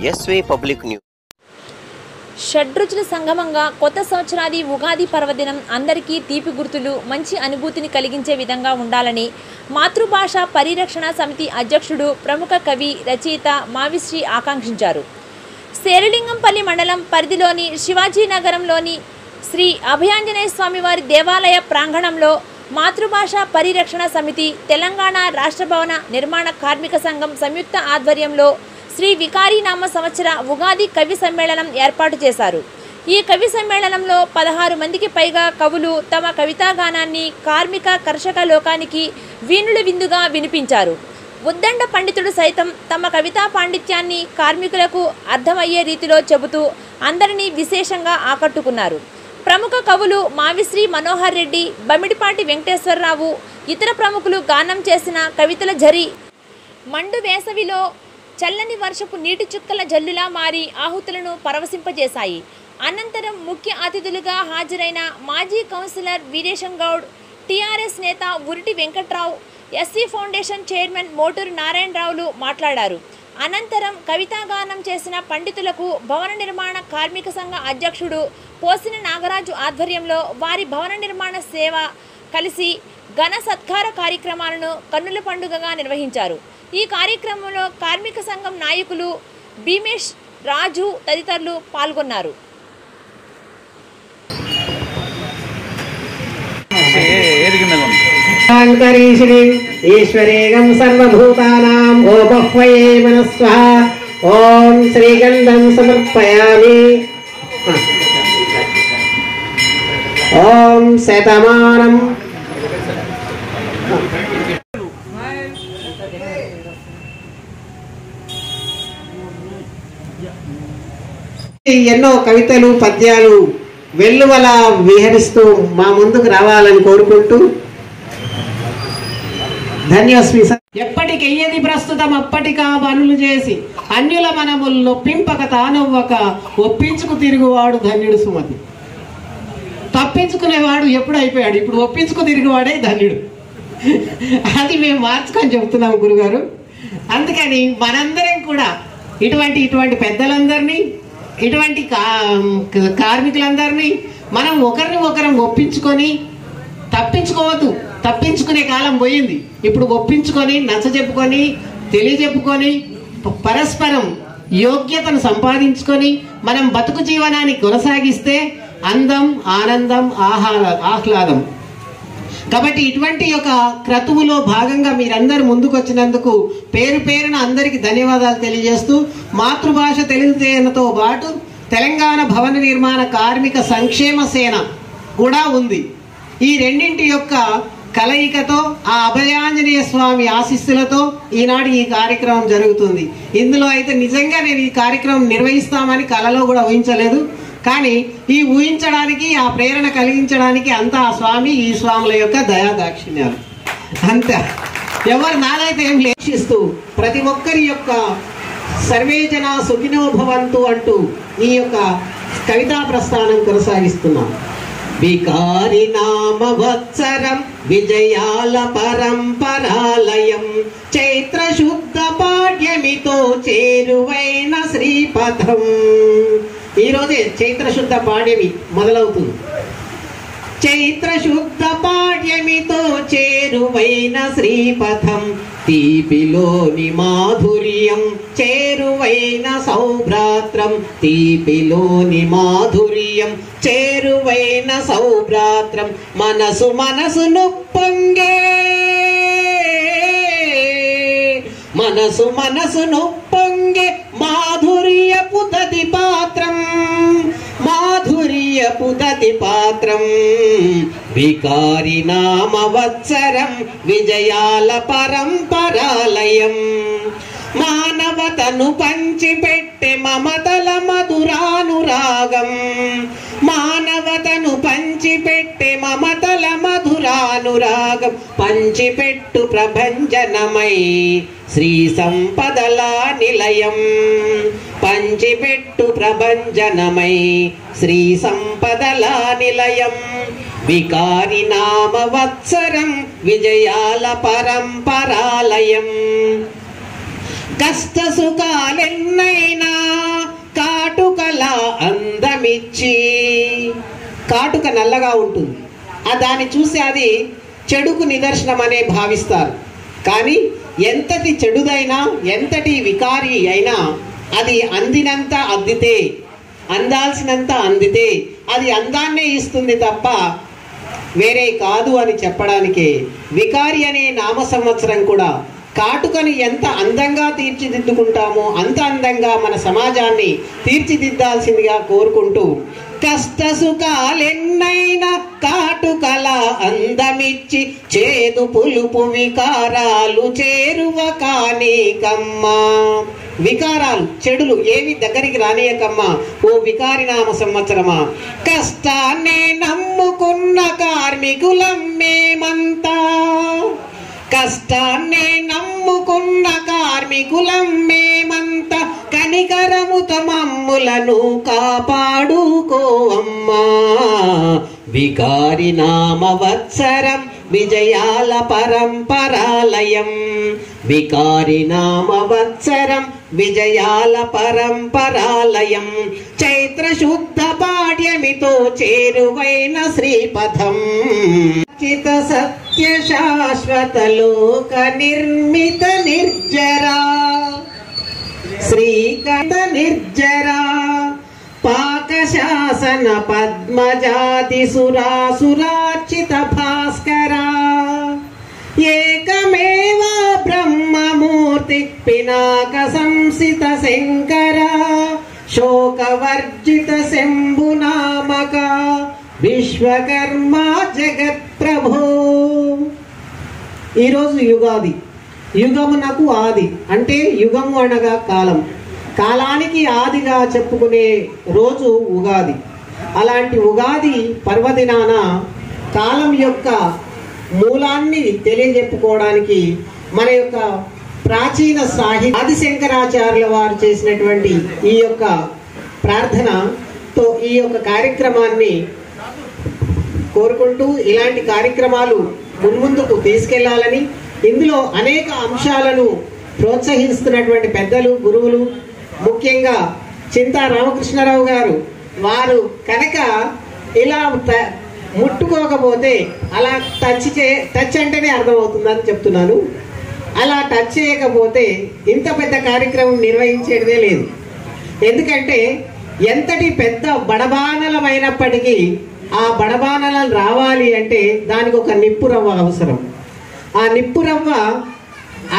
ఎస్వే public news. షడ్రుచుల సంగమంగా కొత్త సంవత్సరాది ఉగాది పర్వదినం అందరికీ తీపి గుర్తులు, మంచి అనుభూతిని కలిగించే విధంగా ఉండాలని మాతృభాష పరిరక్షణ సమితి అధ్యక్షుడు, ప్రముఖ కవి, రచయిత మావిశ్రీ ఆకాంక్షించారు. శేరిలింగంపల్లి మండలం పరిధిలోని శివాజీనగరంలోని శ్రీ అభయాంజనేయ స్వామివారి దేవాలయ ప్రాంగణంలో మాతృభాష పరిరక్షణ సమితి, తెలంగాణ రాష్ట్ర భవన నిర్మాణ కార్మిక సంఘం సంయుక్త ఆధ్వర్యంలో శ్రీ వికారీనామ సంవత్సర ఉగాది కవి సమ్మేళనం ఏర్పాటు చేశారు. ఈ కవి సమ్మేళనంలో 16 మందికి పైగా కవులు తమ కవితాగానాన్ని కార్మిక కర్షక లోకానికి వీణుల విందుగా వినిపించారు. ఉద్దండ పండితుడు సైతం తమ కవితా పాండిత్యాన్ని కార్మికులకు అర్థమయ్యే రీతిలో చెబుతూ అందరినీ విశేషంగా ఆకట్టుకున్నారు. ప్రముఖ కవులు మావిశ్రీ మనోహర్ రెడ్డి, బమిడిపాటి వెంకటేశ్వరరావు, ఇతర ప్రముఖులు గానం చేసిన కవితల ఝరి మండు వేసవిలో చల్లని వర్షపు నీటి చుక్కల జల్లులా మారి ఆహుతులను పరవశింపజేశాయి. అనంతరం ముఖ్య అతిథులుగా హాజరైన మాజీ కౌన్సిలర్ వీరేశం గౌడ్, టీఆర్ఎస్ నేత Uriti Venkatrao, SC foundation chairman Moturu నారాయణరావులు మాట్లాడారు. అనంతరం కవితాగానం చేసిన పండితులకు భవన నిర్మాణ కార్మిక సంఘ అధ్యక్షుడు పోసిన నాగరాజు ఆధ్వర్యంలో వారి భవన నిర్మాణ సేవ కలిసి ఘన సత్కార కార్యక్రమాలను కన్నుల పండుగగా నిర్వహించారు. ఈ కార్యక్రమంలో కార్మిక సంఘం నాయకులు భీమేష్, రాజు తదితరులు పాల్గొన్నారు. ఈశ్వరేగం సర్వభూతానాం ఓబహ్వయే మనస్వః. ఓం శ్రీగంధం సమర్పయామి. ఓం శతమానం. ఎన్నో కవితలు, పద్యాలు వెల్లువల విహరిస్తూ మా ముందుకు రావాలని కోరుకుంటూ ధన్యోస్మి. ఎప్పటికెయ్యది ప్రస్తుతం అప్పటికా పనులు చేసి అన్యుల మనములు నొప్పింపక తానవ్వక ఒప్పించుకు తిరుగువాడు ధన్యుడు సుమతి. తప్పించుకునేవాడు ఎప్పుడు అయిపోయాడు, ఇప్పుడు ఒప్పించుకు తిరుగువాడే ధన్యుడు. అది మేము మార్చుకొని చెబుతున్నాము గురుగారు. అందుకని మనందరం కూడా ఇటువంటి పెద్దలందరినీ, ఇటువంటి కార్మికులందరినీ మనం ఒకరిని ఒకరం ఒప్పించుకొని, తప్పించుకోవద్దు. తప్పించుకునే కాలం పోయింది. ఇప్పుడు ఒప్పించుకొని, నచ్చజెప్పుకొని, తెలియజెప్పుకొని, పరస్పరం యోగ్యతను సంపాదించుకొని మనం బతుకు జీవనాన్ని కొనసాగిస్తే అందం, ఆనందం, ఆహ్లాదం. కాబట్టి ఇటువంటి యొక్క క్రతువులో భాగంగా మీరందరూ ముందుకు వచ్చినందుకు పేరు పేరున అందరికీ ధన్యవాదాలు తెలియజేస్తూ, మాతృభాష తెలుగుదేనతో పాటు తెలంగాణ భవన నిర్మాణ కార్మిక సంక్షేమ సేన కూడా ఉంది. ఈ రెండింటి యొక్క కలయికతో, ఆ అభయాంజనేయ స్వామి ఆశీస్సులతో ఈనాడు ఈ కార్యక్రమం జరుగుతుంది. ఇందులో అయితే నిజంగా నేను ఈ కార్యక్రమం నిర్వహిస్తామని కలలో కూడా ఊహించలేదు. కానీ ఈ ఊహించడానికి, ఆ ప్రేరణ కలిగించడానికి అంతా ఆ స్వామి, ఈ స్వాముల యొక్క దయాదాక్షిణ్యాలు అంతే. ఎవరు నాదైతే ఏం లేక్షిస్తూ ప్రతి ఒక్కరి యొక్క సర్వే జనా సుఖినో భవంతు అంటూ ఈ యొక్క కవితా ప్రస్థానం కొనసాగిస్తున్నాం. వికారి నామ వత్సరం విజయాల పరంపరాలయం, చైత్ర శుద్ధ పాడ్యమితో చేరువైన శ్రీపథం. ఈరోజే చైత్ర శుద్ధ పాడ్యమి మొదలవుతుంది. చైత్ర శుద్ధ పాడ్యమితో చేరువైన శ్రీపథం, తీపిలోని మాధుర్యం చేరువైన సౌభ్రాత్రం, తీపిలోని మాధుర్యం చేరువైన సౌభ్రాత్రం. మనసును పొంగే, మనసును పొంగే మాధుర్యపు దతి పాత్రం, మాధుర్యపు దతి పాత్రం. వికారి నామ వత్సరం విజయాల పరంపరాలయం, మానవతను పంచిపెట్టే మమతల మధురానురాగం, మానవతను పంచిపెట్టే మమతల మధురానురాగం. పంచిపెట్టు ప్రభంజనమై శ్రీ సంపదల నిలయం, పంచిపెట్టు ప్రభంజనమై శ్రీ సంపదల నిలయం. వికారి నామ వత్సరం విజయాల పరంపరాలయం, కష్ట సుఖాలెన్నైనా కాటుకల అందమిచ్చి, కాటుక నల్లగా ఉంటుంది, దాన్ని చూసి అది చెడుకు నిదర్శనం అనే భావిస్తారు. కానీ ఎంతటి చెడుదైనా ఎంతటి వికారి అయినా అది అందినంత అందితే, అందాల్సినంత అందితే అది అందాన్నే ఇస్తుంది తప్ప వేరే కాదు అని చెప్పడానికి వికారి అనే నామ సంవత్సరం కూడా కాటుకని ఎంత అందంగా తీర్చిదిద్దుకుంటామో అంత అందంగా మన సమాజాన్ని తీర్చిదిద్దాల్సిందిగా కోరుకుంటూ, కష్ట సుఖాలెన్నైనా కాటుకల అందమిచ్చి చేదు పులుపు వికారాలు చేరువ కానీకమ్మా. వికారాలు చెడులు ఏవి దగ్గరికి రానియకమ్మా ఓ వికారి నామ సంవత్సరమా. కష్టాన్నే నమ్ముకున్న కార్మికులం మేమంతా, కష్టాన్నే నమ్ముకున్న కార్మికులం మేమంతా, కనికరముతో మమ్ములను కాపాడుకోవమ్మా. వికారి నామవత్సరం విజయాల పరంపరాలయం, వికారి నామవత్సరం విజయాల పరంపరాలయం. చైత్ర శుద్ధ పాడ్యమితో చేరువైన శ్రీపథం, చిత సత్య శాశ్వత లోక నిర్మిత నిర్జరా, శ్రీకంఠ నిర్జరా పాకశాసన పద్మజాతి సురాసురార్చిత భాస్కరా. ఏకమేవా బ్రహ్మమూర్తి పినాక సంసిత శంకర, శోకవర్జిత శంభునామక విశ్వకర్మ జగత్ ప్రభో. ఈరోజు యుగాది, యుగమునకు ఆది అంటే యుగము అనగా కాలం, కాలానికి ఆదిగా చెప్పుకునే రోజు ఉగాది. అలాంటి ఉగాది పర్వదినాన కాలం యొక్క మూలాన్ని తెలియజెప్పుకోవడానికి మన యొక్క ప్రాచీన సాహిత్య ఆదిశంకరాచార్యుల వారు చేసినటువంటి ఈ యొక్క ప్రార్థనతో ఈ యొక్క కార్యక్రమాన్ని కోరుకుంటూ, ఇలాంటి కార్యక్రమాలు మున్ముందుకు తీసుకెళ్లాలని, ఇందులో అనేక అంశాలను ప్రోత్సహిస్తున్నటువంటి పెద్దలు టగురువులు, ముఖ్యంగా చింతా రామకృష్ణారావు గారు, వారు కనుక ఇలా ముట్టుకోకపోతే అలా టచ్ అంటేనే అర్థమవుతుందని చెప్తున్నాను. అలా టచ్ చేయకపోతే ఇంత పెద్ద కార్యక్రమం నిర్వహించేదే లేదు. ఎందుకంటే ఎంతటి పెద్ద బడబానలమైనప్పటికీ ఆ బడబానలు రావాలి అంటే దానికి ఒక నిప్పు రవ్వ అవసరం. ఆ నిప్పు రవ్వ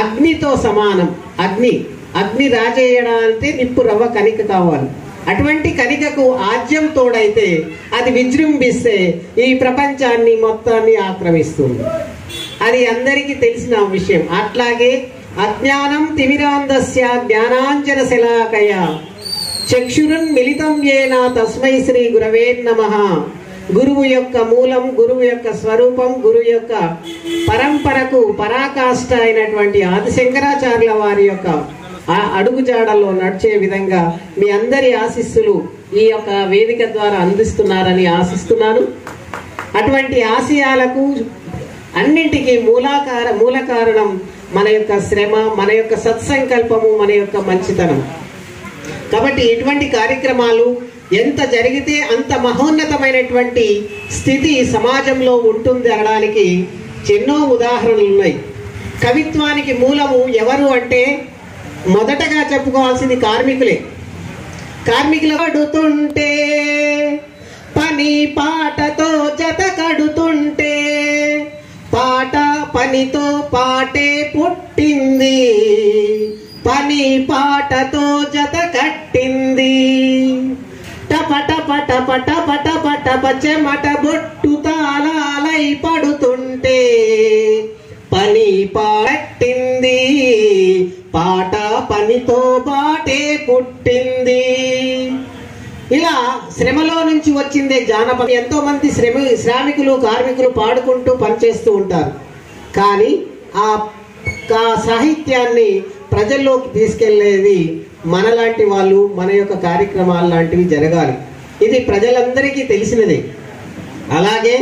అగ్నితో సమానం. అగ్ని రాజేయడానికి నిప్పు రవ్వ కణిక కావాలి. అటువంటి కణికకు ఆజ్యం తోడైతే అది విజృంభిస్తే ఈ ప్రపంచాన్ని మొత్తాన్ని ఆక్రమిస్తుంది. అది అందరికీ తెలిసిన విషయం. అట్లాగే అజ్ఞానం తిమిరాంధస్య జ్ఞానాంజన శలాకయ చక్షురున్ మిలితం యేన తస్మై శ్రీ గురవే నమః. గురువు యొక్క మూలం, గురువు యొక్క స్వరూపం, గురువు యొక్క పరంపరకు పరాకాష్ట అయినటువంటి ఆదిశంకరాచార్యుల వారి యొక్క ఆ అడుగుజాడల్లో నడిచే విధంగా మీ అందరి ఆశీస్సులు ఈ యొక్క వేదిక ద్వారా అందిస్తున్నారని ఆశిస్తున్నాను. అటువంటి ఆశయాలకు అన్నింటికీ మూల కారణం మన యొక్క శ్రమ, మన యొక్క సత్సంకల్పము, మన యొక్క మంచితనం. కాబట్టి ఇటువంటి కార్యక్రమాలు ఎంత జరిగితే అంత మహోన్నతమైనటువంటి స్థితి సమాజంలో ఉంటుంది అనడానికి ఎన్నో ఉదాహరణలు ఉన్నాయి. కవిత్వానికి మూలము ఎవరు అంటే మొదటగా చెప్పుకోవాల్సింది కార్మికులే. కార్మికులు కడుతుంటే పని పాటతో జత కడుతుంటే పాట పనితో పాటే పుట్టింది, పని పాటతో జత కట్టింది. టపట పట పట పట పట పచ్చమట బొట్టు తాళాలై పడుతుంటే పని పట్టింది, పాట పనితో పాటే పుట్టింది. ఇలా శ్రమలో నుంచి వచ్చిందే జానపదం. ఎంతో మంది శ్రామికులు కార్మికులు పాడుకుంటూ పనిచేస్తూ ఉంటారు. కానీ ఆ సాహిత్యాన్ని ప్రజల్లోకి తీసుకెళ్లేది మనలాంటి వాళ్ళు. మన యొక్క కార్యక్రమాలు లాంటివి జరగాలి. ఇది ప్రజలందరికీ తెలిసినదే. అలాగే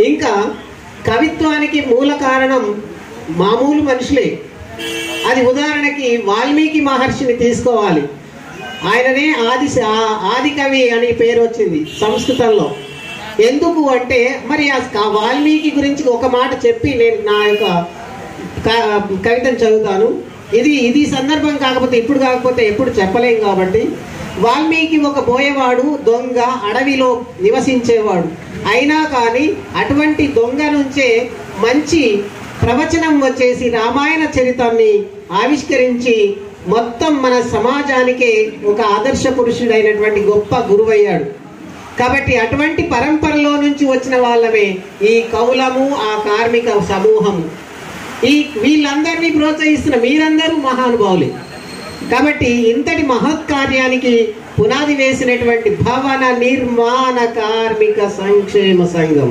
ఇంకా కవిత్వానికి మూల కారణం మామూలు మనుషులే. అది ఉదాహరణకి వాల్మీకి మహర్షిని తీసుకోవాలి. ఆయననే ఆది కవి అని పేరు వచ్చింది సంస్కృతంలో. ఎందుకు అంటే మరి ఆ వాల్మీకి గురించి ఒక మాట చెప్పి నేను నా యొక్క కవితను చదువుతాను. ఇది సందర్భం కాకపోతే ఇప్పుడు కాకపోతే ఎప్పుడు చెప్పలేం కాబట్టి. వాల్మీకి ఒక బోయవాడు, దొంగ, అడవిలో నివసించేవాడు. అయినా కానీ అటువంటి దొంగ నుంచే మంచి ప్రవచనం వచ్చేసి రామాయణ చరితాన్ని ఆవిష్కరించి మొత్తం మన సమాజానికే ఒక ఆదర్శ పురుషుడైనటువంటి గొప్ప గురువయ్యాడు. కాబట్టి అటువంటి పరంపరలో నుంచి వచ్చిన వాళ్ళమే ఈ కవులము, ఆ కార్మిక సమూహము. వీళ్ళందరినీ ప్రోత్సహిస్తున్న మీరందరూ మహానుభావులే. కాబట్టి ఇంతటి మహత్ కార్యానికి పునాది వేసినటువంటి భవన నిర్మాణ కార్మిక సంక్షేమ సంఘం,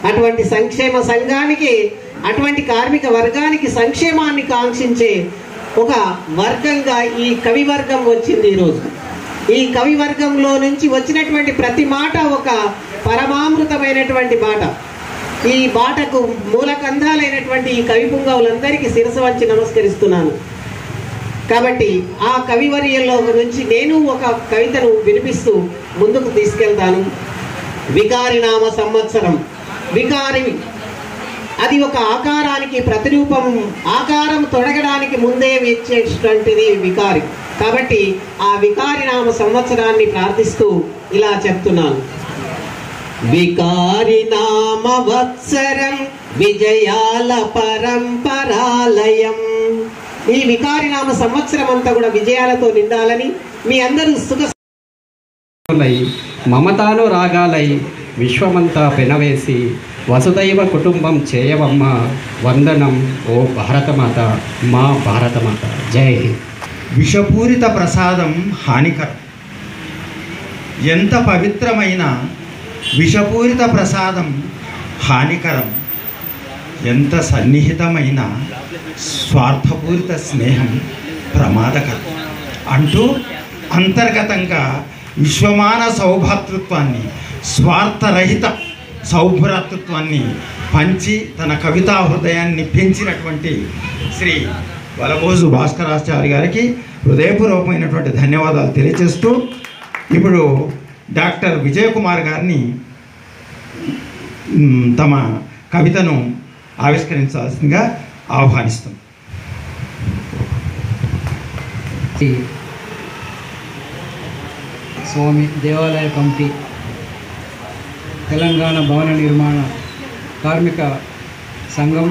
అటువంటి సంక్షేమ సంఘానికి, అటువంటి కార్మిక వర్గానికి సంక్షేమాన్ని కాంక్షించే ఒక వర్గంగా ఈ కవి వర్గం వచ్చింది ఈరోజు. ఈ కవి వర్గంలో నుంచి వచ్చినటువంటి ప్రతి మాట ఒక పరమామృతమైనటువంటి మాట. ఈ బాటకు మూలకంధాలైనటువంటి ఈ కవి పుంగవులందరికీ శిరసు వంచి నమస్కరిస్తున్నాను. కాబట్టి ఆ కవివర్యంలో నుంచి నేను ఒక కవితను వినిపిస్తూ ముందుకు తీసుకెళ్తాను. వికారి నామ సంవత్సరం. వికారి అది ఒక ఆకారానికి ప్రతిరూపం. ఆకారం తొడగడానికి ముందే వచ్చేటువంటిది వికారి. కాబట్టి ఆ వికారి నామ సంవత్సరాన్ని ప్రార్థిస్తూ ఇలా చెప్తున్నాను. వికారి నామ వత్సరం విజయాల పరంపరాలయం. ఈ వికారి నామ సంవత్సరం అంతా కూడా విజయాలతో నిండాలని మీ అందరూ సుఖ మమతాను రాగాలై విశ్వమంతా పెనవేసి వసుదైవ కుటుంబం చేయవమ్మ వందనం ఓ భారతమాత, మా భారతమాత. జై హింద్. విషపూరిత ప్రసాదం హానికరం. ఎంత పవిత్రమైన విషపూరిత ప్రసాదం హానికరం. ఎంత సన్నిహితమైన స్వార్థపూరిత స్నేహం ప్రమాదకరం అంటూ అంతర్గతంగా విశ్వమాన సౌభాతృత్వాన్ని, స్వార్థరహిత సౌభ్రాతృత్వాన్ని పంచి తన కవితా హృదయాన్ని పెంచినటువంటి శ్రీ వలభోజు భాస్కరాచార్య గారికి హృదయపూర్వకమైనటువంటి ధన్యవాదాలు తెలియజేస్తూ ఇప్పుడు డాక్టర్ విజయ్ కుమార్ గారిని తమ కవితను ఆవిష్కరించాల్సిందిగా ఆహ్వానిస్తాం. స్వామి దేవాలయ కమిటీ, తెలంగాణ భవన నిర్మాణ కార్మిక సంఘం,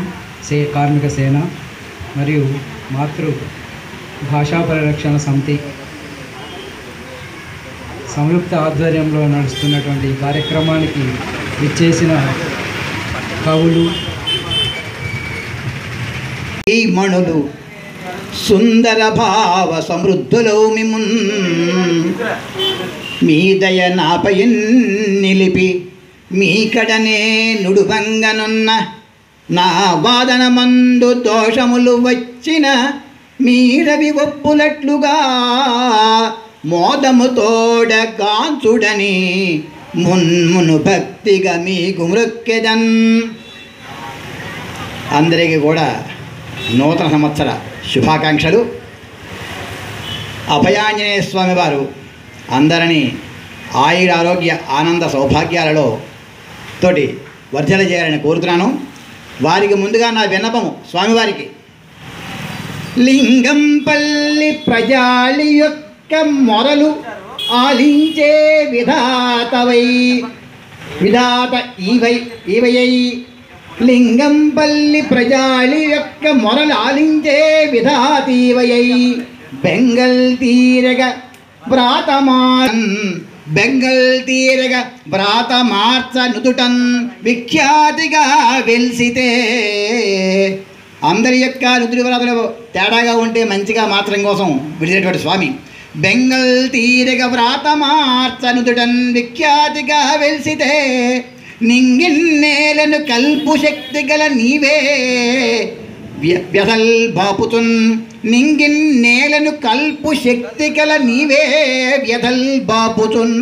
కార్మిక సేన మరియు మాతృ భాషా పరిరక్షణ సమితి సంయుక్త ఆధ్వర్యంలో నడుస్తున్నటువంటి ఈ కార్యక్రమానికి విచ్చేసిన కవులు, ఈ మణులు సుందర భావ సమృద్ధులో మిమున్ మీ దయ నాపై నిలిపి మీకడనే నుడువంగనున్న నా వాదన మందు దోషములు వచ్చిన మీరవి ఒప్పులట్లుగా మోదముతోడ గాంచుడని మున్మును భక్తిగా మీకు మృక్కెదన్. అందరికీ కూడా నూతన సంవత్సర శుభాకాంక్షలు. అభయాంజనేయ స్వామి వారు అందరినీ ఆయుర ఆరోగ్య ఆనంద సౌభాగ్యాలలో తోటి వర్ధల చేయాలని కోరుతున్నాను. వారికి ముందుగా నా విన్నపము స్వామివారికి, లింగంపల్లి ప్రజాళి యొక్క మొరలు ఆలించే విధాతవై విధాత ఈవై లింగంపల్లి ప్రజాళి యొక్క మొరలు ఆలించే విధాతీవై బెంగల్ తీరగ వ్రాతమార్చ నుదుటన్ విఖ్యాతిగా వెల్సితే. అందరి యొక్క నుదుటి వ్రాతలు తేడాగా ఉంటే మంచిగా మాత్రం కోసం విడిచేటువంటి స్వామి. బెంగల్ తీరగ వ్రాతమార్చ నుదుటన్ విఖ్యాతిగా వెల్సితే నింగిన్నేలను కల్పు శక్తి గల నీవే వ్యధల్ బాపుతున్. నింగిన్నేలను కల్పు శక్తి గల నీవే వ్యధల్ బాపుతున్.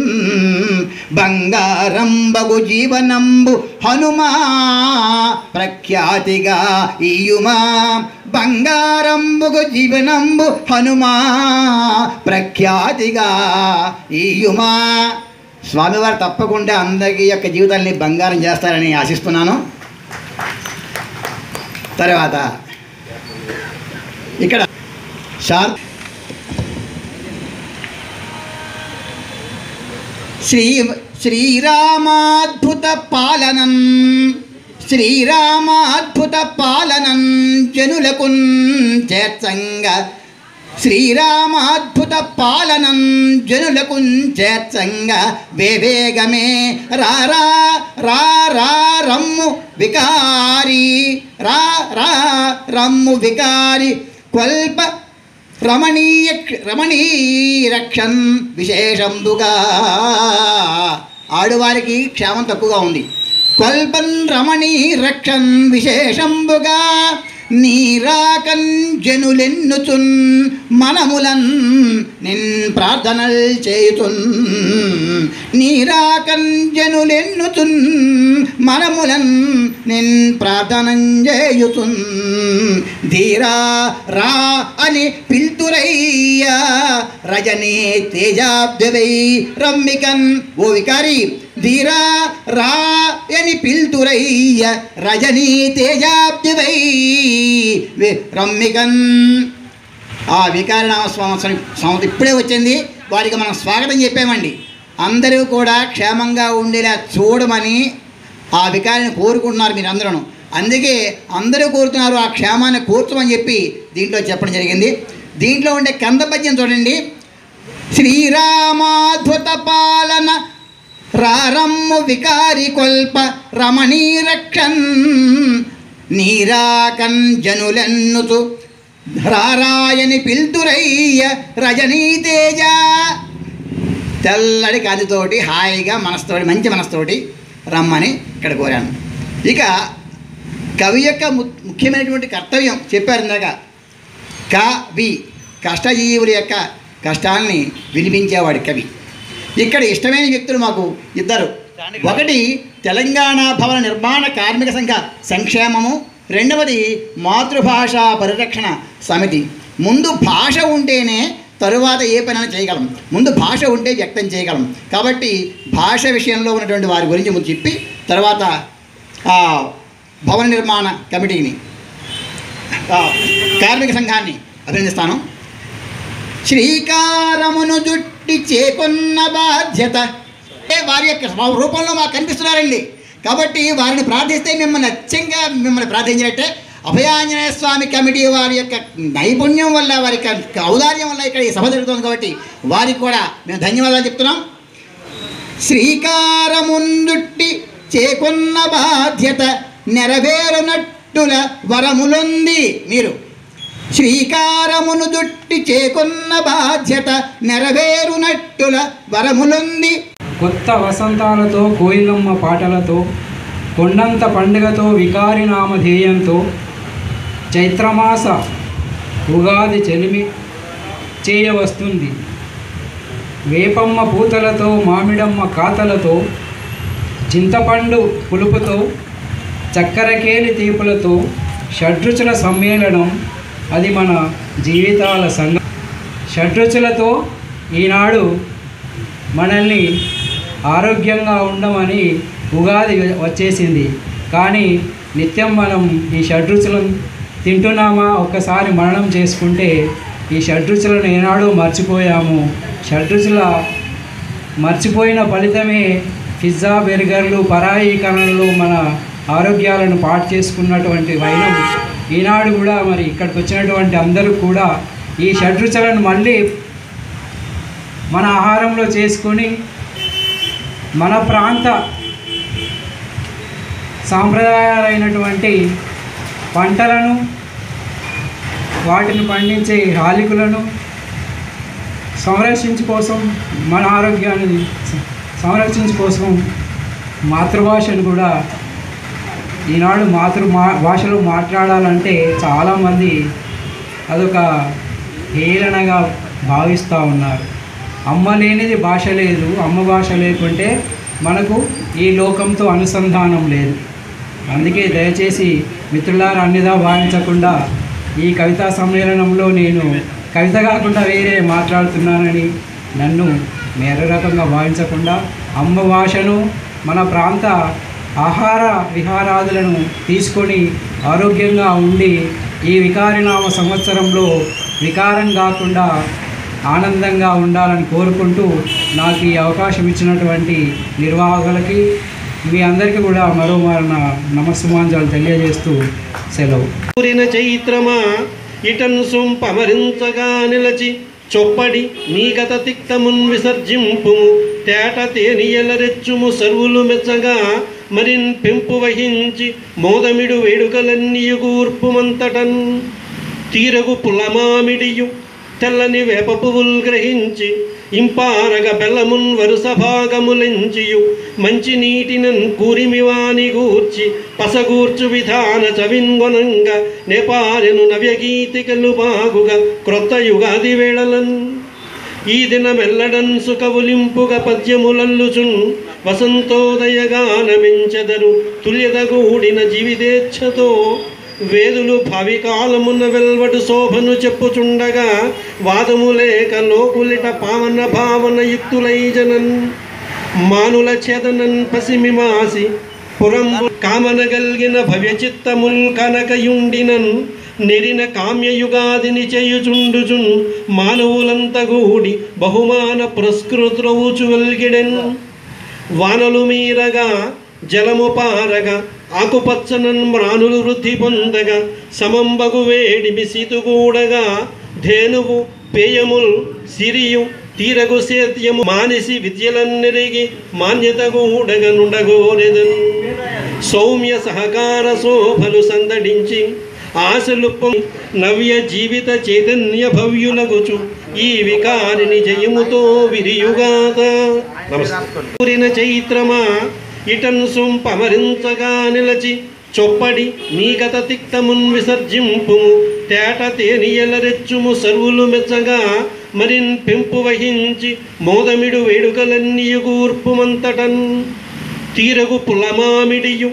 బంగారంబగు జీవనంబు హనుమా ప్రఖ్యాతిగా ఇయుమా. బంగారంబుకు జీవనంబు హనుమా ప్రఖ్యాతిగా ఈయుమా. స్వామివారు తప్పకుండా అందరికీ యొక్క జీవితాన్ని బంగారం చేస్తారని ఆశిస్తున్నాను. తర్వాత ఇక్కడ శ్రీరామాద్భుత పాలనం శ్రీరామాద్భుత పాలనం జనులకున్ చేర్చంగ శ్రీరామాద్భుత పాలనం జనులకున్ చేర్చంగ వేవేగమే రారా రా రా రమ్ము వికారి రా రా రమ్ము వికారి క్వల్ప రమణీరక్షన్ విశేషంబుగా. ఆడువారికి క్షేమం తక్కువగా ఉంది. క్వల్పన్ రమణీరక్షన్ విశేషంబుగా నీరాకన్ జనులెన్నుచున్ మనములన్ నిన్ ప్రార్థనల్ చేయుచున్ నీరాకన్ జనులెన్నుచున్ మనములన్ నిన్ ప్రార్థనం చేయుచున్ ధీరా రా అని పిల్తురయ్యా రజనీ తేజాబ్దవై రమ్మికన్. ఓ వికారి ధీరా రా అని పిల్తురయ్య రజనీ తేజాబ్దివై రమ్మికన్. ఆ వికారి నామస్వామి సంవత్సరం ఇప్పుడే వచ్చింది. వారికి మనం స్వాగతం చెప్పామండి. అందరూ కూడా క్షేమంగా ఉండేలా చూడమని ఆ వికారిని కోరుకుంటున్నారు మీరందరూ. అందుకే అందరూ కోరుతున్నారు ఆ క్షేమాన్ని కోర్చమని చెప్పి దీంట్లో చెప్పడం జరిగింది. దీంట్లో ఉండే కంద పద్యం చూడండి. శ్రీరామాద్భుత పాలన రారమ్ము వికారి కొల్ప రమణీరక్షన్ నీరాకన్ జనులెన్నుతు రారాయని పిల్తురయ్య రజనీ తేజ. తెల్లడి కాదితోటి హాయిగా మనసుతోటి మంచి మనసుతోటి రమ్మని ఇక్కడ కోరాను. ఇక కవి యొక్క ముఖ్యమైనటువంటి కర్తవ్యం చెప్పారు ఇందాక. కవి కష్టజీవుల యొక్క కష్టాన్ని వినిపించేవాడు కవి. ఇక్కడ ఇష్టమైన వ్యక్తులు మాకు ఇద్దరు. ఒకటి తెలంగాణ భవన నిర్మాణ కార్మిక సంఘ సంక్షేమము, రెండవది మాతృభాషా పరిరక్షణ సమితి. ముందు భాష ఉంటేనే తరువాత ఏ పనైనా చేయగలం. ముందు భాష ఉంటే వ్యక్తం చేయగలం. కాబట్టి భాష విషయంలో ఉన్నటువంటి వారి గురించి ముందు చెప్పి తర్వాత భవన నిర్మాణ కమిటీని కార్మిక సంఘాన్ని అభినందిస్తాను. శ్రీకారమును జుట్టి చేకొన్న బాధ్యత వారి యొక్క రూపంలో మాకు కనిపిస్తున్నారండి. కాబట్టి వారిని ప్రార్థిస్తే మిమ్మల్ని అచ్చంగా మిమ్మల్ని ప్రార్థించినట్టే. అభయాంజనేయ స్వామి కమిటీ వారి యొక్క నైపుణ్యం వల్ల వారి యొక్క ఔదార్యం వల్ల ఇక్కడ ఈ సభ జరుగుతుంది. కాబట్టి వారికి కూడా మేము ధన్యవాదాలు చెప్తున్నాం. శ్రీకారముందుట్టి చేకొన్న బాధ్యత నెరవేరునట్టుల వరములుంది. మీరు శ్రీకారమును దుట్టి చేకొన్న బాధ్యత నెరవేరునట్టుల వరములుంది. కొత్త వసంతాలతో కోయిలమ్మ పాటలతో కొండంత పండుగతో వికారి నామధేయంతో చైత్రమాస ఉగాది చెలిమి చేయవస్తుంది. వేపమ్మ పూతలతో మామిడమ్మ కాతలతో చింతపండు పులుపుతో చక్కెరకేలి తీపులతో షడ్రుచుల సమ్మేళనం అది మన జీవితాల సంగం. షడ్రుచులతో ఈనాడు మనల్ని ఆరోగ్యంగా ఉండమని ఉగాది వచ్చేసింది. కానీ నిత్యం మనం ఈ షడ్రుచులను తింటున్నామా? ఒక్కసారి మరణం చేసుకుంటే ఈ షడ్రుచులను ఏనాడో మర్చిపోయాము. షడ్రుచుల మర్చిపోయిన ఫలితమే పిజ్జా, బెర్గర్లు, పరాయీకరణలు మన ఆరోగ్యాలను పాటు చేసుకున్నటువంటి వైనం ఈనాడు కూడా మరి ఇక్కడికి వచ్చినటువంటి అందరూ కూడా ఈ షడ్రుచులను మళ్ళీ మన ఆహారంలో చేసుకొని మన ప్రాంత సాంప్రదాయాలైనటువంటి పంటలను వాటిని పండించే హాలికులను సంరక్షించు కోసం మన ఆరోగ్యాన్ని సంరక్షించు కోసం మాతృభాషను కూడా ఈనాడు భాషలో మాట్లాడాలంటే చాలామంది అదొక హేళనగా భావిస్తూ ఉన్నారు. అమ్మ లేనిది భాష లేదు, అమ్మ భాష లేకుంటే మనకు ఈ లోకంతో అనుసంధానం లేదు. అందుకే దయచేసి మిత్రులారా అన్నిదా భావించకుండా ఈ కవితా సమ్మేళనంలో నేను కవిత కాకుండా వేరే మాట్లాడుతున్నానని నన్ను వేరే రకంగా భావించకుండా అమ్మ భాషను మన ప్రాంత ఆహార విహారాదులను తీసుకొని ఆరోగ్యంగా ఉండి ఈ వికారినామ సంవత్సరంలో వికారం కాకుండా ఆనందంగా ఉండాలని కోరుకుంటూ నాకు ఈ అవకాశం ఇచ్చినటువంటి నిర్వాహకులకి మీ అందరికీ కూడా మరోమారు నా నమస్సుమాంజలు తెలియజేస్తూ సెలవు. చైత్రమా ఇటన్ సొంపమరించగా నిలచి చొప్పడి నీ గత తిక్తమున్ విసర్జింపుము తేట తేనియలరెచ్చుము సర్వులు మెచ్చగా మరిన్ పెంపు వహించి మోదమిడు వేడుకలన్నీయుగూర్పుమంతటన్ తీరగు పులమామిడియు తెల్లని వేప పువ్వుల్ గ్రహించి ఇంపారగ బెల్లమున్ వరుస భాగములెంచియు మంచి నీటినన్ కూరిమివాని గూర్చి పసగూర్చు విధాన చవిన్గొనంగ నేపారెను నవ్యగీతికలు బాగుగా క్రొత్త యుగాది వేళలన్ ఈ దినమెల్లడన్ సుఖవులింపుగా పద్యములల్లుచున్ వసంతోదయగానమించెదరు తుల్యదగూడిన జీవితేచ్ఛతో వేదులు భావికాలమున వెల్వడు శోభను చెప్పుచుండగా వాదము లేక లోకులిట పావన భావన యుక్తులై జనన్ మానుల చేదనన్ పసిమిమాసి పురంబు కామన గల్గిన భవ్యచిత్తముల్ కనకయుండినన్ నెరిన కామ్యయుగాదిని చేయుచుండుచున్ మానవులంతగూడి బహుమాన పురస్కృత్రవుచు వెల్గిడెన్ వానలు మీరగా జలము పారగా ఆకుపచ్చనన్ మ్రానులు వృద్ధి పొందగా సమంబగు వేడిమి సీతుగూడగా ధేనువు పేయముల్ సిరియు తీరగు సేత్యము మానిసి విద్యలన్నెరిగి మాన్యతగూడగా నుండగోరెదన్ సౌమ్య సహకార శోభలు సందడించి ఆశలు నవ్య జీవిత చైతన్య భవ్యులగుచు ఈ వికారిని జయముతో విరియుగాత. నమస్కారం. చైత్రమా ఇటన్ సొంపమరించగా నిలచి చొప్పడి నీ గత తిక్తమున్ విసర్జింపుము తేట తేనియలరెచ్చుము సర్వులు మెచ్చగా మరిన్ పెంపు వహించి మోదమిడు వేడుకలన్నీయుగూర్పుమంతటన్ తీరగు పులమామిడియు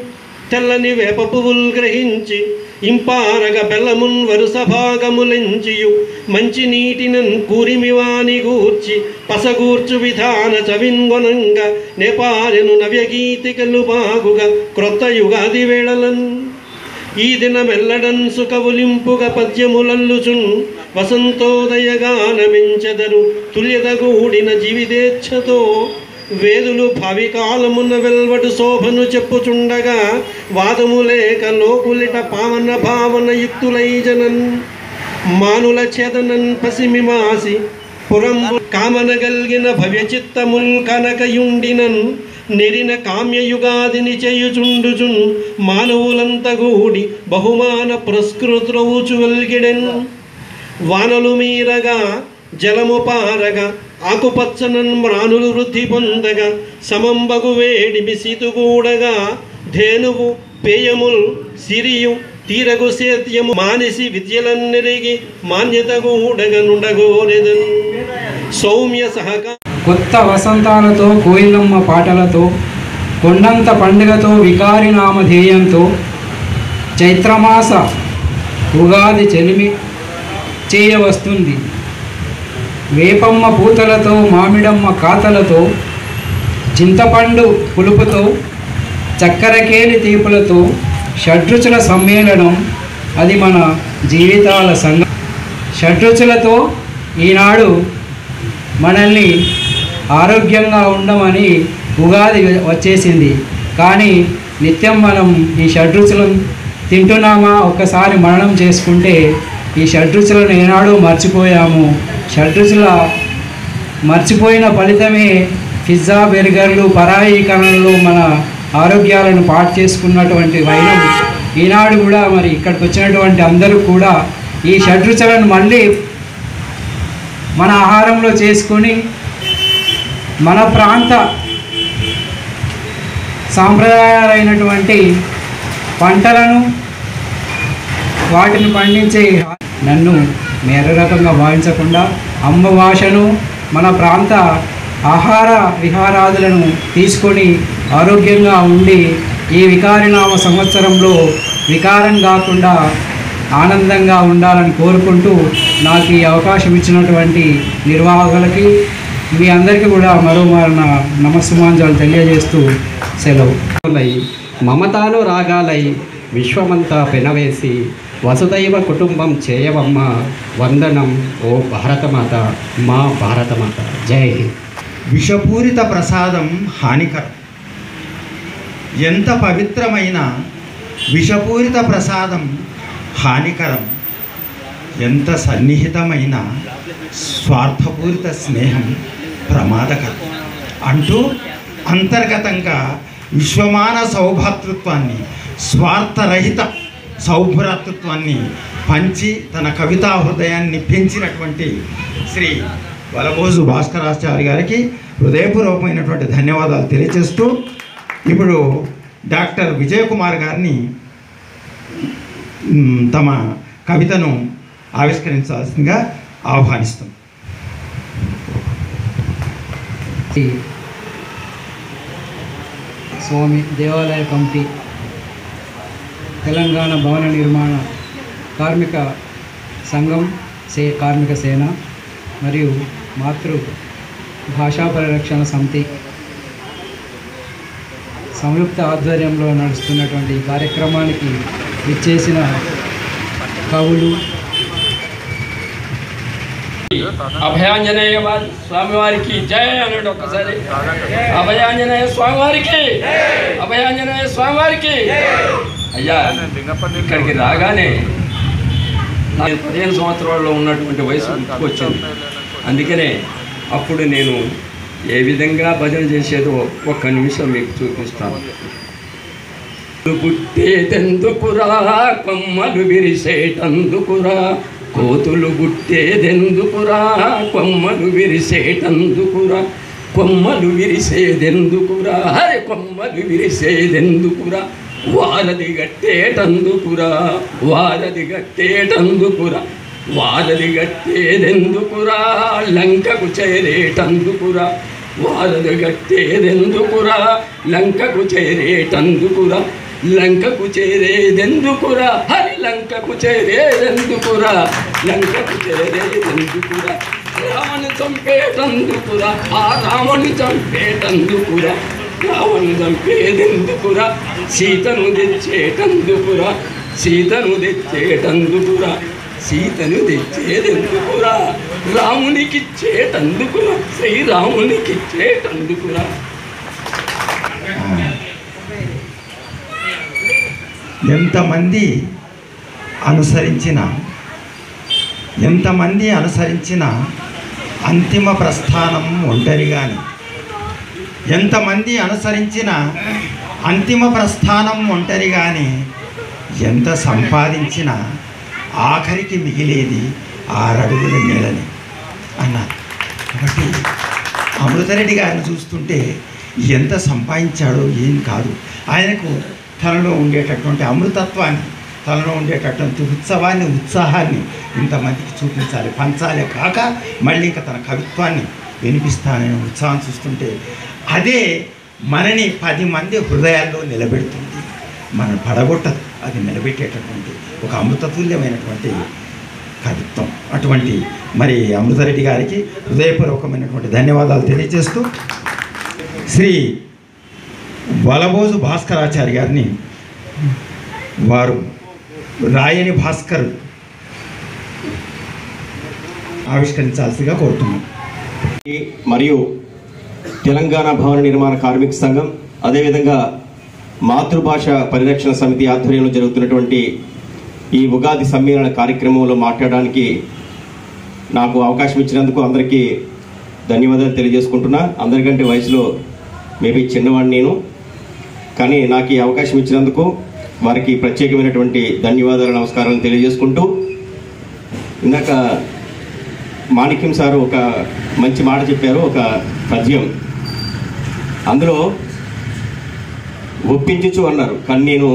తెల్లని వేప పువ్వుల్ గ్రహించి ఇంపారగ బెల్లమున్ వరుస భాగములెంచియు మంచి నీటినన్ కూరిమివాని గూర్చి పసగూర్చు విధాన చవిన్గొనంగ నేపారెను నవ్యగీతికలు బాగుగా క్రొత్త యుగాది వేళలన్ ఈ దినమెల్లడన్ సుఖవులింపుగా పద్యములల్లుచున్ వసంతోదయగానమించెదరు తుల్యదగూడిన జీవితేచ్ఛతో వేదులు భావికాలమున వెల్వడు శోభను చెప్పుచుండగా వాదము లేక లోకులిట పావన భావన యుక్తులై జనన్ మానుల చేదనన్ పసిమిమాసి పురంబు కామన గల్గిన భవ్యచిత్తముల్ కనకయుండినన్ నెరిన కామ్యయుగాదిని చేయుచుండుచున్ మానవులంతగూడి బహుమాన పురస్కృత్రవుచు వెల్గిడెన్ వానలు మీరగా జలము పారగా ఆకుపచ్చనన్ మ్రానులు వృద్ధి పొందగా సమంబగు వేడిమి సీతుగూడగా ధేనువు పేయముల్ సిరియు తీరగు సేత్యము మానిసి విద్యలన్నెరిగి మాన్యతగూడగా నుండగోరెదన్ సౌమ్య సహకార కొత్త వసంతాలతో కోయిలమ్మ పాటలతో కొండంత పండుగతో వికారి నామధేయంతో చైత్రమాస ఉగాది చెలిమి చేయవస్తుంది. వేపమ్మ పూతలతో మామిడమ్మ కాతలతో చింతపండు పులుపుతో చక్కెరకేలి తీపులతో షడ్రుచుల సమ్మేళనం అది మన జీవితాల సంగం. షడ్రుచులతో ఈనాడు మనల్ని ఆరోగ్యంగా ఉండమని ఉగాది వచ్చేసింది. కానీ నిత్యం మనం ఈ షడ్రుచులను తింటున్నామా? ఒక్కసారి మరణం చేసుకుంటే ఈ షడ్రుచులను ఏనాడో మర్చిపోయాము. షడ్రుచుల మర్చిపోయిన ఫలితమే పిజ్జా బెర్గర్లు పరాయీకరణలు మన ఆరోగ్యాలను పాటు చేసుకున్నటువంటి వైనం ఈనాడు కూడా మరి ఇక్కడికి వచ్చినటువంటి అందరూ కూడా ఈ షడ్రుచులను మళ్ళీ మన ఆహారంలో చేసుకొని మన ప్రాంత సాంప్రదాయాలైనటువంటి పంటలను వాటిని పండించే నన్ను వేరే రకంగా భావించకుండా అమ్మ భాషను మన ప్రాంత ఆహార విహారాదులను తీసుకొని ఆరోగ్యంగా ఉండి ఈ వికారినామ సంవత్సరంలో వికారం కాకుండా ఆనందంగా ఉండాలని కోరుకుంటూ నాకు ఈ అవకాశం ఇచ్చినటువంటి నిర్వాహకులకి మీ అందరికీ కూడా మరోమారు నా నమస్సుమాంజలు తెలియజేస్తూ సెలవు. మమతాను రాగాలై విశ్వమంతా పెనవేసి వసుదైవ కుటుంబం చేయవమ్మ వందనం ఓ భారతమాత, మా భారతమాత. జై హింద్. విషపూరిత ప్రసాదం హానికరం. ఎంత పవిత్రమైన విషపూరిత ప్రసాదం హానికరం. ఎంత సన్నిహితమైన స్వార్థపూరిత స్నేహం ప్రమాదకరం అంటూ అంతర్గతంగా విశ్వమాన సౌభాతృత్వాన్ని, స్వార్థరహిత సౌభ్రాతృత్వాన్ని పంచి తన కవితా హృదయాన్ని పెంచినటువంటి శ్రీ వలబోజు భాస్కరాచార్య గారికి హృదయపూర్వకమైనటువంటి ధన్యవాదాలు తెలియజేస్తూ ఇప్పుడు డాక్టర్ విజయకుమార్ గారిని తమ కవితను ఆవిష్కరించాల్సిందిగా ఆహ్వానిస్తాం. స్వామి దేవాలయ కమిటీ, తెలంగాణ భవన నిర్మాణ కార్మిక సంఘం, కార్మిక సేన మరియు మాతృ భాషా పరిరక్షణ సమితి సంయుక్త ఆధ్వర్యంలో నడుస్తున్నటువంటి ఈ కార్యక్రమానికి ఇచ్చేసిన కవులు, అభయాంజనేయ స్వామివారికి జయ అన్నాడు ఒక్కసారి. అభయాంజనేయ స్వామివారికి, అభయాంజనేయ స్వామివారికి. అయ్యా, ఇక్కడికి రాగానే 15 సంవత్సరాల్లో ఉన్నటువంటి వయసు వచ్చింది. అందుకనే అప్పుడు నేను ఏ విధంగా భజన చేసేదో ఒక్క నిమిషం మీకు చూపిస్తాను. గుట్టేదెందుకురా కొమ్మలు విరిసేటందుకురా, కోతులు గుట్టేదెందుకురా కొమ్మలు విరిసేటందుకురా, కొమ్మలు విరిసేదెందుకురా, హరి కొమ్మలు విరిసేదెందుకురా, వారధి గట్టేటందుకురా, వారధి గట్టేటందుకురా, వారధి గట్టేదెందుకురా, లంకకు చేరేటందుకురా, వారధి గట్టేదెందుకురా, లంకకు చేరేటందుకురా, లంకకు చేరేదెందుకురా, హరి లంకకు చేరేదెందుకురా, లంకకు చేరేదెందుకురా, రావణు చంపేటందుకురా, ఆ రావణు చంపేటందుకురా, రావణు చంపేదెందుకురా, సీతను తెచ్చేటందుకురా, సీతను తెచ్చేటందుకురా, సీతను తెచ్చేదెందుకురా, రామునికిచ్చేటందుకురా, శ్రీరామునికిచ్చేటందుకురా. ఎంతమంది అనుసరించిన అంతిమ ప్రస్థానం ఒంటరిగాని, ఎంతమంది అనుసరించిన అంతిమ ప్రస్థానం ఒంటరిగాని, ఎంత సంపాదించినా ఆఖరికి మిగిలేది 6 అడుగుల నేలని అన్నారు. కాబట్టి అమృతరెడ్డి గారిని చూస్తుంటే ఎంత సంపాదించాడో ఏం కాదు, ఆయనకు తనలో ఉండేటటువంటి అమృతత్వాన్ని, తనలో ఉండేటటువంటి ఉత్సవాన్ని, ఉత్సాహాన్ని ఇంతమందికి చూపించాలి, పంచాలే కాక మళ్ళీ ఇంకా తన కవిత్వాన్ని వినిపిస్తాననే ఉత్సాహం చూస్తుంటే అదే మనని 10 మంది హృదయాల్లో నిలబెడుతుంది, మనం పడగొట్టదు, అది నిలబెట్టేటటువంటి ఒక అమృతతుల్యమైనటువంటి కవిత్వం. అటువంటి మరి అమృతరెడ్డి గారికి హృదయపూర్వకమైనటువంటి ధన్యవాదాలు తెలియజేస్తూ శ్రీ వలబోజు భాస్కరాచార్య గారిని వారు రాయని భాస్కర్ ఆవిష్కరించాల్సిగా కోరుతున్నాం. మరియు తెలంగాణ భవన నిర్మాణ కార్మిక సంఘం, అదేవిధంగా మాతృభాష పరిరక్షణ సమితి ఆధ్వర్యంలో జరుగుతున్నటువంటి ఈ ఉగాది సమ్మేళన కార్యక్రమంలో మాట్లాడడానికి నాకు అవకాశం ఇచ్చినందుకు అందరికీ ధన్యవాదాలు తెలియజేసుకుంటున్నా. అందరికంటే వయసులో మేబీ చిన్నవాడిని నేను, కానీ నాకు ఈ అవకాశం ఇచ్చినందుకు వారికి ప్రత్యేకమైనటువంటి ధన్యవాదాలు, నమస్కారాలు తెలియజేసుకుంటూ, ఇందాక మాణిక్యం సారు ఒక మంచి మాట చెప్పారు, ఒక పద్యం. అందులో ఒప్పించుచు అన్నారు, కానీ నేను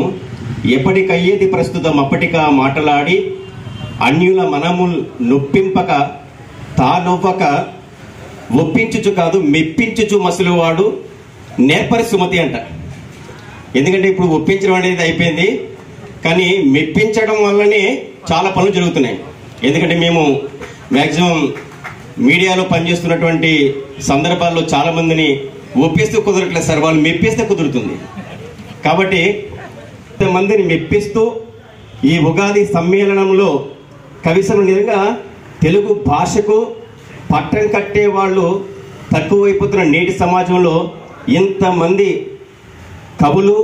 ఎప్పటికయ్యేది ప్రస్తుతం అప్పటికా మాటలాడి అన్యుల మనము నొప్పింపక తానొవ్వక ఒప్పించుచు కాదు మెప్పించుచు మసులువాడు నేర్పరి సుమతి అంట. ఎందుకంటే ఇప్పుడు ఒప్పించడం అనేది అయిపోయింది, కానీ మెప్పించడం వల్లనే చాలా పనులు జరుగుతున్నాయి. ఎందుకంటే మేము మ్యాక్సిమం మీడియాలో పనిచేస్తున్నటువంటి సందర్భాల్లో చాలామందిని ఒప్పిస్తూ కుదరట్లేదు సార్, వాళ్ళు మెప్పిస్తే కుదురుతుంది. కాబట్టి మందిని మెప్పిస్తూ ఈ ఉగాది సమ్మేళనంలో కవిసభ నిజంగా తెలుగు భాషకు పట్టం కట్టే వాళ్ళు తక్కువైపోతున్న నేటి సమాజంలో ఇంతమంది కవులు,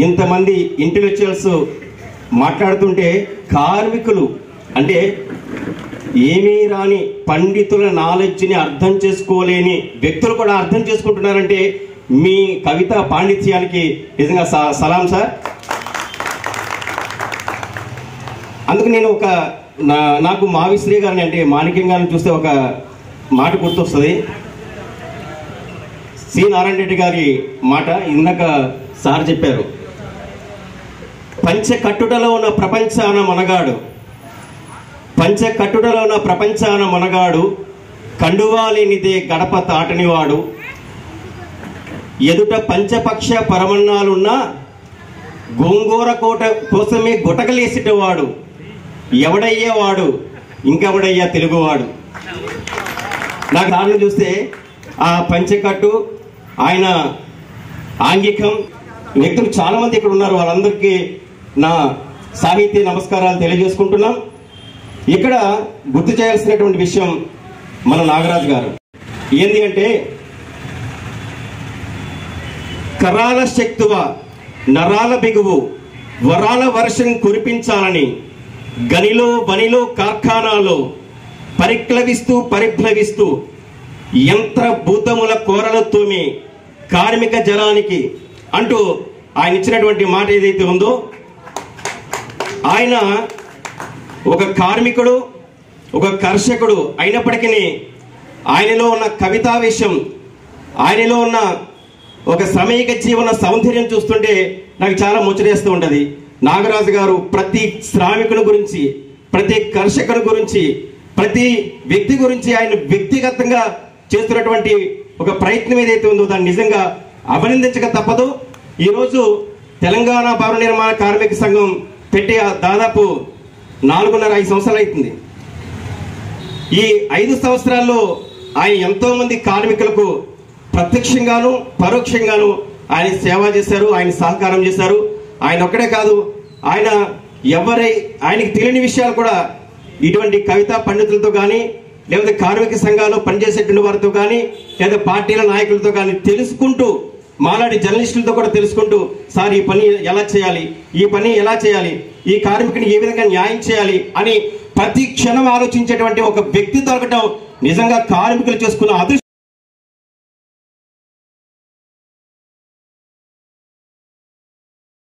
ఇంతమంది ఇంటెలెక్చువల్స్ మాట్లాడుతుంటే కార్మికులు అంటే ఏమీ రాని పండితుల నాలెడ్జ్ని అర్థం చేసుకోలేని వ్యక్తులు కూడా అర్థం చేసుకుంటున్నారంటే మీ కవిత పాండిత్యానికి నిజంగా సలాం సార్. అందుకు నేను నాకు మావిశ్రీ గారిని అంటే మాణిక్యం గారిని చూస్తే ఒక మాట గుర్తొస్తుంది. సి నారాయణ రెడ్డి గారి మాట ఇందాక సార్ చెప్పారు. పంచకట్టుటలో ఉన్న ప్రపంచాన మనగాడు, పంచకట్టుటలో ఉన్న ప్రపంచాన మనగాడు, కండువాలేనిదే గడప తాటనివాడు, ఎదుట పంచపక్ష పరమన్నాలున్నా గోంగూర కోట కోసమే గుటకలేసేటవాడు, ఎవడయ్యా వాడు ఇంకెవడయ్యా తెలుగువాడు. నాకు దాన్ని చూస్తే ఆ పంచకట్టు, ఆయన ఆంగికం వ్యక్తులు చాలామంది ఇక్కడ ఉన్నారు. వాళ్ళందరికీ నా సాహిత్య నమస్కారాలు తెలియజేసుకుంటున్నాం. ఇక్కడ గుర్తు చేయాల్సినటువంటి విషయం మన నాగరాజు గారు ఏంది అంటే, కరాల శక్తువ నరాల బిగువు వరాల వర్షం కురిపించాలని గనిలో బనిలో కార్ఖానాలో పరిభ్లవిస్తూ యంత్ర భూతముల కోరలతోమి కార్మిక జలానికి అంటూ ఆయన ఇచ్చినటువంటి మాట ఏదైతే ఉందో, ఆయన ఒక కార్మికుడు, ఒక కర్షకుడు అయినప్పటికీ ఆయనలో ఉన్న కవితావేశం, ఆయనలో ఉన్న ఒక శ్రమిక జీవన సౌందర్యం చూస్తుంటే నాకు చాలా ముచ్చటేస్తూ ఉంటుంది. నాగరాజు గారు ప్రతి శ్రామికుని గురించి, ప్రతి కర్షకుని గురించి, ప్రతి వ్యక్తి గురించి ఆయన వ్యక్తిగతంగా చేస్తున్నటువంటి ఒక ప్రయత్నం ఏదైతే ఉందో దాన్ని నిజంగా అభినందించక తప్పదు. ఈరోజు తెలంగాణ భవన నిర్మాణ కార్మిక సంఘం పెట్టి దాదాపు 4.5 సంవత్సరాలు అవుతుంది. ఈ 5 సంవత్సరాల్లో ఆయన ఎంతో మంది కార్మికులకు ప్రత్యక్షంగాను పరోక్షంగాను ఆయన సేవ చేశారు, ఆయన సహకారం చేశారు. ఆయన ఒక్కడే కాదు, ఆయనకి తెలియని విషయాలు కూడా ఇటువంటి కవితా పండితులతో కానీ, లేకపోతే కార్మిక సంఘాలు పనిచేసేటువంటి వారితో కానీ, లేదా పార్టీల నాయకులతో కానీ తెలుసుకుంటూ, మాలాంటి జర్నలిస్టులతో కూడా తెలుసుకుంటూ, సార్ ఈ పని ఎలా చేయాలి, ఈ పని ఎలా చేయాలి, ఈ కార్మికుని ఏ విధంగా న్యాయం చేయాలి అని ప్రతి క్షణం ఆలోచించేటువంటి ఒక వ్యక్తి దొరకటం నిజంగా కార్మికులు చేసుకున్న అదృష్టం.